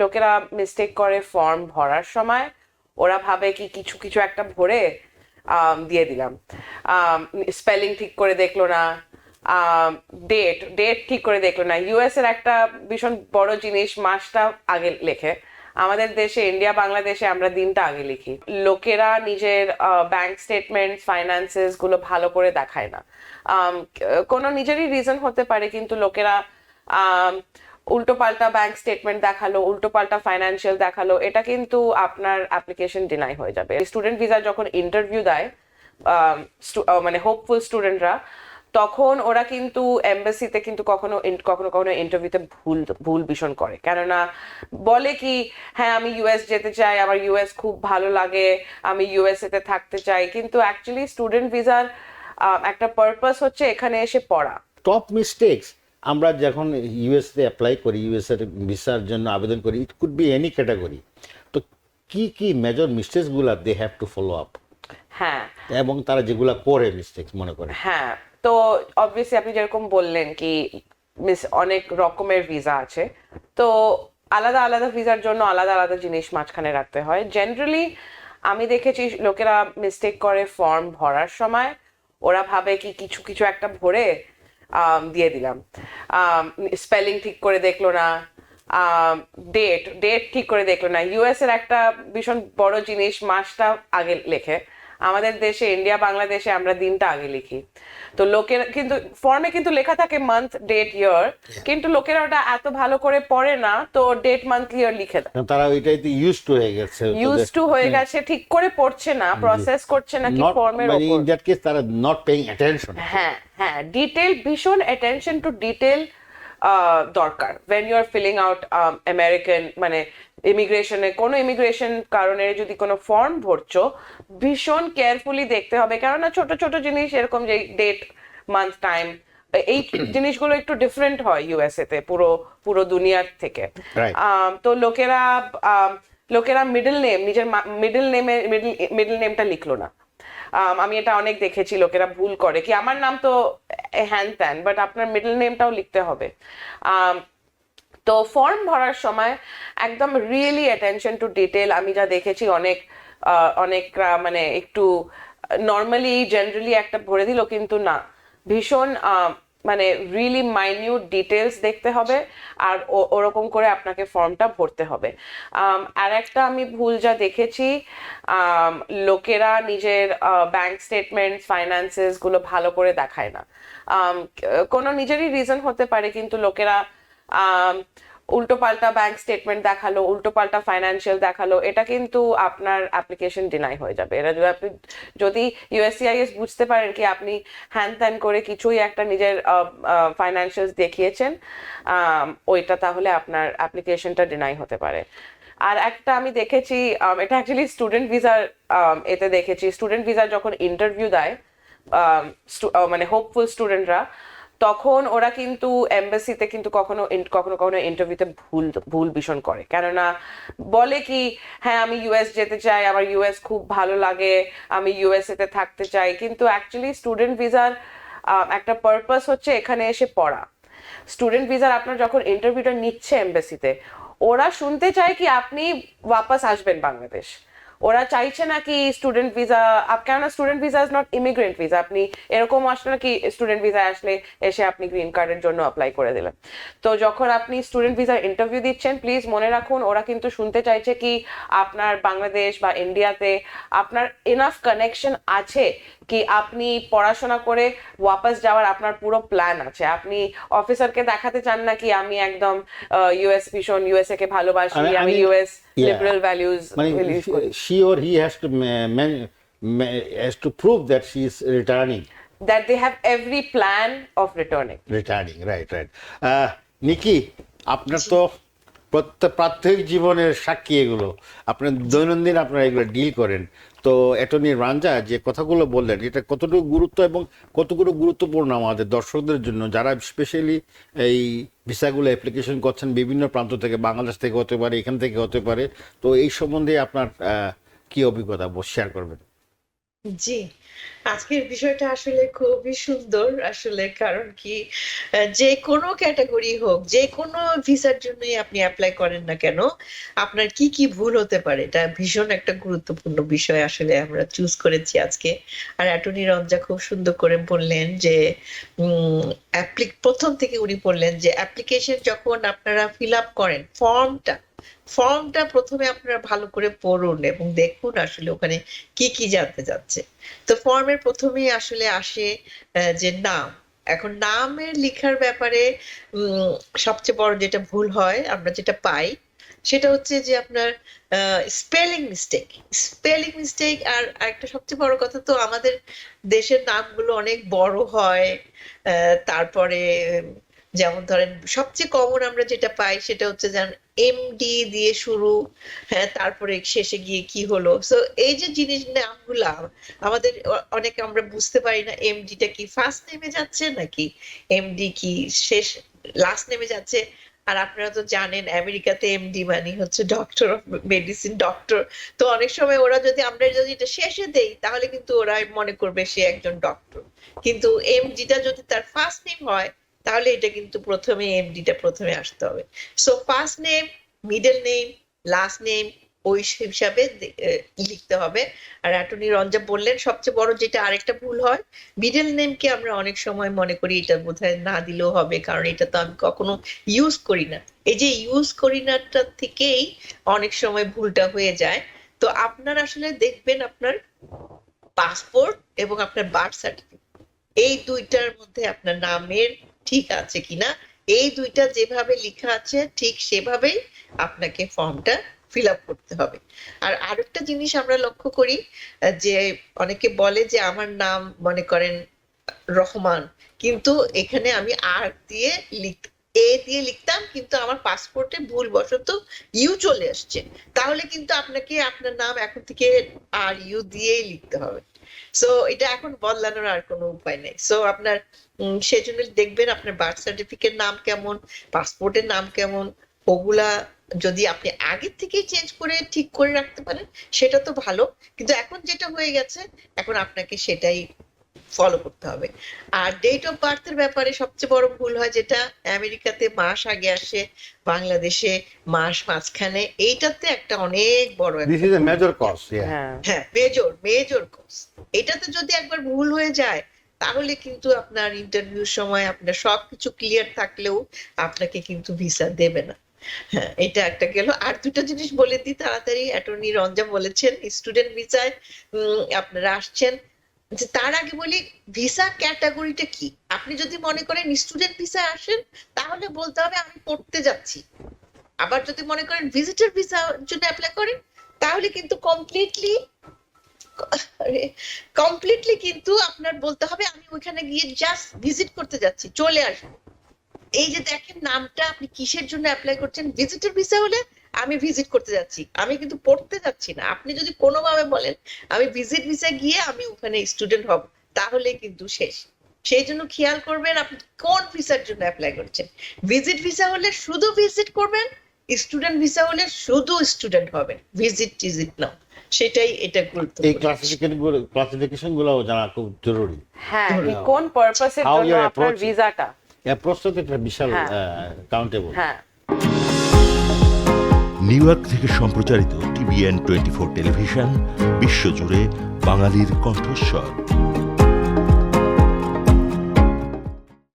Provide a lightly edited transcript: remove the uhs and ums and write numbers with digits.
লোকেরা মিস্টেক করে ফর্ম ভরার সময়। ওরা ভাবে কি কিছু কিছু একটা ভরে দিয়ে দিলাম, স্পেলিং ঠিক করে দেখলো না, ডেট ডেট ঠিক করে দেখলো না। ইউএস এর একটা ভীষণ বড় জিনিস, মাসটা আগে লেখে। আমাদের দেশে, ইন্ডিয়া বাংলাদেশে আমরা দিনটা আগে লিখি। লোকেরা নিজের ব্যাংক স্টেটমেন্ট, ফাইন্যান্সেস গুলো ভালো করে দেখায় না। কোনো নিজেরই রিজন হতে পারে, কিন্তু লোকেরা উল্টো পাল্টা ব্যাংক স্টেটমেন্ট দেখালো, উল্টো পাল্টা ফাইন্যান্সিয়াল দেখালো, এটা কিন্তু আপনার অ্যাপ্লিকেশন ডিনাই হয়ে যাবে। স্টুডেন্ট ভিসা যখন ইন্টারভিউ দেয়, মানে হোপফুল স্টুডেন্টরা, তখন ওরা কিন্তু এমবাসিতে কিন্তু কখনো কখনো কখনো ইন্টারভিউতে ভুল ভুল ভীষণ করে। কেননা বলে কি, হ্যাঁ আমি ইউএস যেতে চাই, আমার ইউএস খুব ভালো লাগে, আমি ইউএসএ তে থাকতে চাই, কিন্তু অ্যাকচুয়ালি স্টুডেন্ট ভিসার একটা পারপাস হচ্ছে এখানে এসে পড়া। টপ মিস্টেকস আমরা যখন ইউএসএ অ্যাপ্লাই করি, ইউএসএর ভিসার জন্য আবেদন করি, it could be any category, তো কি কি মেজর মিস্টেকসগুলো they have to follow up? হ্যাঁ, এবং তারা যেগুলা করে মিস্টেকস মনে করে। হ্যাঁ, তো অবভিয়াসলি আপনি যেরকম বললেন কি অনেক রকমের ভিসা আছে, তো আলাদা আলাদা ভিসার জন্য আলাদা আলাদা জিনিস মাঝখানে রাখতে হয়। জেনারেলি আমি দেখেছি লোকেরা মিস্টেক করে ফর্ম ভরার সময়। ওরা ভাবে কি কিছু কিছু একটা ভরে দিয়ে দিলাম, স্পেলিং ঠিক করে দেখলো না, ডেট ডেট ঠিক করে দেখলো না। ইউএস এর একটা ভীষণ বড় জিনিস, মাসটা আগে লেখে। আমাদের দেশে, ইন্ডিয়া বাংলাদেশে আমরা দিনটা আগে লিখি। তো লোকেরা কিন্তু ফর্মে কিন্তু লেখা থাকে মান্থ, ডেট, ইয়ার, কিন্তু লোকেরা ওটা এত ভালো করে পড়ে না, তো ডেট, মান্থ, ইয়ার লিখে দেয়। তারা ওইটাইতে ইউজ টু হয়ে গেছে, ইউজ টু হয়ে গেছে, ঠিক করে পড়ছে না, প্রসেস করছে না কি ফর্মের মানে উপর। ইন দ্যাট কেস তারা নট পেইং অ্যাটেনশন। হ্যাঁ, হ্যাঁ, ডিটেল, ভীষণ অ্যাটেনশন টু ডিটেল দরকার। When you are filling out American, মানে ইমিগ্রেশনে, কোনো ইমিগ্রেশন কারণে যদি কোনো ফর্ম ভরছো, ভীষণ কেয়ারফুলি দেখতে হবে। কেননা ছোট ছোট জিনিস এরকম, যে ডেট, মান্থ, টাইম, এই জিনিসগুলো একটু ডিফারেন্ট হয় ইউএসএ তে পুরো পুরো দুনিয়ার থেকে। তো লোকেরা লোকেরা মিডল নেম, নিজের মিডল নেমে মিডল নেমটা লিখলো না। আমি এটা অনেক দেখেছি, লোকেরা ভুল করে কি আমার নাম তো হ্যান ত্যান, বাট আপনার মিডল নেমটাও লিখতে হবে। তো ফর্ম ভরার সময় একদম রিয়েলি অ্যাটেনশন টু ডিটেল। আমি যা দেখেছি, অনেক মানে একটু নর্মালি জেনারেলি একটা ভরে দিল, কিন্তু না, ভীষণ মানে রিয়েলি মাইনিউট ডিটেলস দেখতে হবে, আর ওরকম করে আপনাকে ফর্মটা ভরতে হবে। আর একটা আমি ভুল যা দেখেছি, লোকেরা নিজের ব্যাংক স্টেটমেন্ট, ফাইন্যান্সেস গুলো ভালো করে দেখায় না। কোনো নিজেরই রিজন হতে পারে, কিন্তু লোকেরা উল্টো পাল্টা ব্যাংক স্টেটমেন্ট দেখালো, উল্টো পাল্টা ফাইন্যান্সিয়াল দেখালো, এটা কিন্তু আপনার অ্যাপ্লিকেশন ডিনাই হয়ে যাবে। এটা যদি আপনি, যদি ইউএসসিআইএস বুঝতে পারেন কি আপনি হ্যান ত্যান করে কিছুই একটা নিজের ফাইন্যান্সিয়ালস দেখিয়েছেন, ওইটা তাহলে আপনার অ্যাপ্লিকেশনটা ডিনাই হতে পারে। আর একটা আমি দেখেছি, এটা অ্যাকচুয়ালি স্টুডেন্ট ভিসার, এতে দেখেছি স্টুডেন্ট ভিসার যখন ইন্টারভিউ দেয়, মানে হোপফুল স্টুডেন্টরা, তখন ওরা কিন্তু এমবাসিতে কিন্তু কখনো কখনো কখনো ইন্টারভিউতে ভুল ভুল ভীষণ করে। কেননা বলে কি, হ্যাঁ আমি ইউএস যেতে চাই, আমার ইউএস খুব ভালো লাগে, আমি ইউএসএ তে থাকতে চাই, কিন্তু অ্যাকচুয়ালি স্টুডেন্ট ভিসার একটা পারপাস হচ্ছে এখানে এসে পড়া। স্টুডেন্ট ভিসার আপনার যখন ইন্টারভিউটা নিচ্ছে এমবাসিতে, ওরা শুনতে চায় কি আপনি ওয়াপাস আসবেন বাংলাদেশ। ওরা চাইছে না কি স্টুডেন্ট ভিসা, কেননা student visa is not immigrant visa. আপনি এরকম আসলে না কি স্টুডেন্ট ভিসা আসলে এসে আপনি গ্রিন কার্ডের জন্য অ্যাপ্লাই করে দিলেন। তো যখন আপনি স্টুডেন্ট ভিসার ইন্টারভিউ দিচ্ছেন, প্লিজ মনে রাখুন ওরা কিন্তু শুনতে চাইছে কি আপনার বাংলাদেশ বা ইন্ডিয়াতে আপনার এনাফ কানেকশন আছে, কি আপনি পড়াশোনা করে ওয়াপাস যাওয়ার আপনার পুরো প্ল্যান আছে। আপনি অফিসারকে দেখাতে চান না কি আমি একদম ইউএস ভীষণ, ইউএসএ কে ভালোবাসি, আমি ইউএস লিবারেল ভ্যালুজ বিলিভ করি। She or he has to prove that she is returning. That they have every plan of returning. Right. নিকি, আপনার তো প্রাত্যহিক জীবনের সাক্ষী এগুলো, আপনার দৈনন্দিন আপনারা এগুলো ডিল করেন। তো অ্যাটর্নি রাঞ্জা যে কথাগুলো বললেন, এটা কতটুকু গুরুত্ব এবং কতটুকু গুরুত্বপূর্ণ আমাদের দর্শকদের জন্য, যারা স্পেশালি এই ভিসাগুলো অ্যাপ্লিকেশন করছেন বিভিন্ন প্রান্ত থেকে, বাংলাদেশ থেকে হতে পারে, এখান থেকে হতে পারে। তো এই সম্বন্ধে আপনার কি অভিজ্ঞতা শেয়ার করবেন? জি, আজকের বিষয়টা আসলে খুবই সুন্দর। আসলে কারণ কি যে কোনো ক্যাটেগরি হোক, যে কোনো ভিসার জন্যই আপনি এপ্লাই করেন না কেন, আপনার কি, কি ভুল হতে পারে এটা ভীষণ একটা গুরুত্বপূর্ণ বিষয় আসলে আমরা চুজ করেছি আজকে। আর অ্যাটর্নি রঞ্জা খুব সুন্দর করে বললেন যে ১ম থেকে উনি বললেন যে অ্যাপ্লিকেশন যখন আপনারা ফিল আপ করেন ফর্মটা ১ম এ আপনারা ভালো করে পড়ুন এবং দেখুন আসলে ওখানে কি, কি জানতে চাচ্ছে। তো ফর্মের ১ম এই আসলে আসে যে নাম। এখন নামের লিখার ব্যাপারে উম সবচেয়ে বড় যেটা ভুল হয়, আমরা যেটা পাই, সেটা হচ্ছে যে আপনার স্পেলিং মিস্টেক। স্পেলিং মিস্টেক আর আরেকটা সবচেয়ে বড় কথা তো আমাদের দেশের নামগুলো অনেক বড় হয়। তারপরে যেমন ধরেন সবচেয়ে কমন আমরা যেটা পাই সেটা হচ্ছে যেমন এমডি দিয়ে শুরু, হ্যাঁ, তারপরে শেষে গিয়ে কি হলো। সো এই যে জিনিস নামগুলা আমাদের অনেকে আমরা বুঝতে পারি না এমডিটা কি ফার্স্ট নেমে যাচ্ছে নাকি এমডি কি শেষ লাস্ট নেমে যাচ্ছে। আর আপনারা তো জানেন আমেরিকাতে এমডি মানে হচ্ছে ডক্টর অফ মেডিসিন, ডক্টর। তো অনেক সময় ওরা যদি আমরা যদি এটা শেষে দেই তাহলে কিন্তু ওরা মনে করবে সে একজন ডক্টর, কিন্তু এমডিটা যদি তার ফার্স্ট নেম হয় তাহলে এটা কিন্তু প্রথমে এমডিটা প্রথমে আসতে হবে। So first name, middle name, last name ওই হিসাবে লিখতে হবে। আর অ্যাটর্নি রঞ্জা বললেন সবচেয়ে বড় যেটা আরেকটা ভুল হয়, মিডল নেমকে আমরা অনেক সময় মনে করি এটা বোধহয় না দিলেও হবে কারণ এটা তো আমি কখনো ইউজ করি না। এই যে ইউজ করি নাটা থেকেই অনেক সময় ভুলটা হয়ে যায়। তো আপনার আসলে দেখবেন আপনার পাসপোর্ট এবং আপনার বার্থ সার্টিফিকেট এই দুইটার মধ্যে আপনার নামের ঠিক আছে কিনা, এই দুইটা যেভাবে লেখা আছে ঠিক সেভাবেই আপনাকে ফর্মটা ফিল আপ করতে হবে। আর আরেকটা জিনিস আমরা লক্ষ্য করি যে অনেকে বলে যে আমার নাম মনে করেন রহমান, কিন্তু এখানে আমি আর দিয়ে এ দিয়ে লিখতাম কিন্তু আমার পাসপোর্টে ভুলবশত ইউ চলে আসছে, তাহলে কিন্তু আপনাকে আপনার নাম এখন থেকে আর ইউ দিয়েই লিখতে হবে। সো এটা এখন বদলানোর আর কোনো উপায় নেই। সো আপনার সেজন্য দেখবেন আপনার বার্থ সার্টিফিকেট নাম কেমন, পাসপোর্টের নাম কেমন, ওগুলা যদি আপনি আগের থেকেই চেঞ্জ করে ঠিক করে রাখতে পারেন সেটা তো ভালো, কিন্তু এখন যেটা হয়ে গেছে এখন আপনাকে সেটাই ফলো করতে হবে। আর ডেট অফ বার্থের ব্যাপারে সবচেয়ে বড় ভুল হয় যেটা, আমেরিকাতে মাস আগে আসে, বাংলাদেশে মাস মাঝখানে, এইটাতে একটা অনেক বড় দিস একটা ইজ এ ভুল। Major cause. হ্যাঁ, হ্যাঁ, মেজর কজ। এটাতে যদি একবার ভুল হয়ে যায় তাহলে কিন্তু আপনার ইন্টারভিউর সময় আপনার সবকিছু ক্লিয়ার থাকলেও আপনাকে কিন্তু ভিসা দেবে না। হ্যাঁ, এটা একটা গেল। আর দুটো জিনিস বলে দিই তাড়াতাড়ি, অ্যাটর্নি রঞ্জা বলেছেন স্টুডেন্ট ভিসায় আপনারা আসছেন, যে তার আগে বলি ভিসা ক্যাটাগরিটা কি। আপনি যদি মনে করেন স্টুডেন্ট ভিসা আসেন তাহলে বলতে হবে আমি পড়তে যাচ্ছি। আবার যদি মনে করেন ভিজিটর ভিসা জন্য অ্যাপ্লাই করেন তাহলে কিন্তু কমপ্লিটলি কিন্তু আপনার বলতে হবে আমি ওইখানে গিয়ে জাস্ট ভিজিট করতে যাচ্ছি, চলে আসবো। এই যে দেখেন নামটা আপনি কিসের জন্য অ্যাপ্লাই করছেন, ভিজিটর ভিসা হলে আমি ভিজিট করতে যাচ্ছি, আমি কিন্তু পড়তে যাচ্ছি না। আপনি যদি কোনোভাবে বলেন আমি ভিজিট ভিসা গিয়ে আমি ওখানে স্টুডেন্ট হব তাহলে কিন্তু শেষ। সেই জন্য খেয়াল করবেন আপনি কোন ভিসার জন্য অ্যাপ্লাই করছেন। ভিজিট ভিসা হলে শুধু ভিজিট করবেন, স্টুডেন্ট ভিসা হলে শুধু স্টুডেন্ট হবেন, টিজিট না। সেটাই এটা এই গুরুত্বপূর্ণ। ক্লাসিফিকেশন গুলো জানা খুব জরুরি। হ্যাঁ, কি কোন পারপাসের How জন্য you're আপনার approaching. ভিসাটা। প্রশ্ন তো একটা বিশাল হ্যাঁ। কাউন্টেবল। হ্যাঁ। নিউ ইয়র্ক থেকে সম্প্রচারিত টিভিএন 24 টেলিভিশন বিশ্বজুড়ে বাঙালির কণ্ঠস্বর।